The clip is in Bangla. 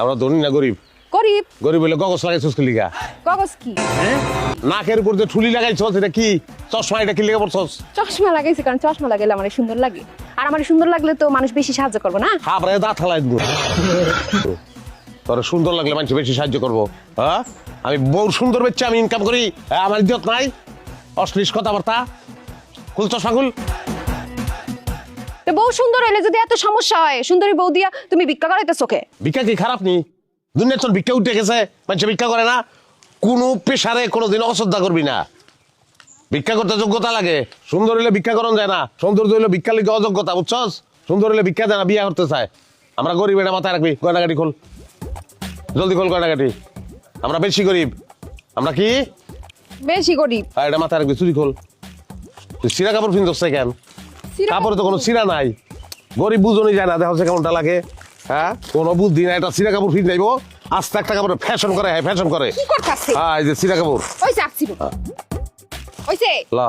আমরা ধনী না গরিব? গরিব। গরিব হলে গগস লাগাইছস কি লিগা? গগস কি? নাকের উপর যে ঠুলি লাগাইছস এটা কি? চশমা এটা কি লিগা পড়ছস? চশমা লাগাইছি কারণ চশমা লাগাইলে আমার সুন্দর লাগে, আর আমার সুন্দর লাগলে তো মানুষ বেশি সাহায্য করবে না। হাবরে দাঁত হালাই দিব। তোর সুন্দর লাগলে মানুষ বেশি সাহায্য করবো। হ্যাঁ, আমি বউ সুন্দর বেচে আমি ইনকাম করি, আমার ইজ্জত নাই? অশ্লীল কথাবার্তা। খুল চশমা খুল। তো বউ সুন্দর হইলে যদি এত সমস্যা হয়, সুন্দরী বউ দিয়া তুমি ভিক্ষা করাইতেছো কে? ভিক্ষা কি খারাপ নি? দুনিয়ার চল ভিক্ষা উঠে গেছে, মানুষ ভিক্ষা করে না। কোনো পেশারে কোনোদিন অশ্রদ্ধা করবি না। ভিক্ষা করতে যোগ্যতা লাগে। সুন্দর হইলে ভিক্ষা করন যায় না। সৌন্দর্য হইলে ভিক্ষা লিখে অযোগ্যতা, বুঝছস? সুন্দর হইলে ভিক্ষা দেয় না, বিয়ে করতে চায়। আমরা গরিব, এটা মাথায় রাখবি। গয়নাগাটি খোল, জলদি খোল গয়নাগাটি। আমরা বেশি গরিব। আমরা কি বেশি গরিব? এটা মাথায় রাখবি। চুরি খোল। তুই সিরা কাপড় পিনছস কেন? কাপড়ে তো কোনো সিরা নাই। গরিব বুঝনই যায় না, দেখা হচ্ছে কেমনটা লাগে। হ্যাঁ, কোনো বুদ্ধি নাই। এটা সিরা কাপড় ফিন যাইব, আস্তে একটা কাপড় ফ্যাশন করে। হ্যাঁ, ফ্যাশন করে। কি করতাছে? হ্যাঁ, এই যে সিরা কাপড়। ওই যে আসছিল, ওইছে লা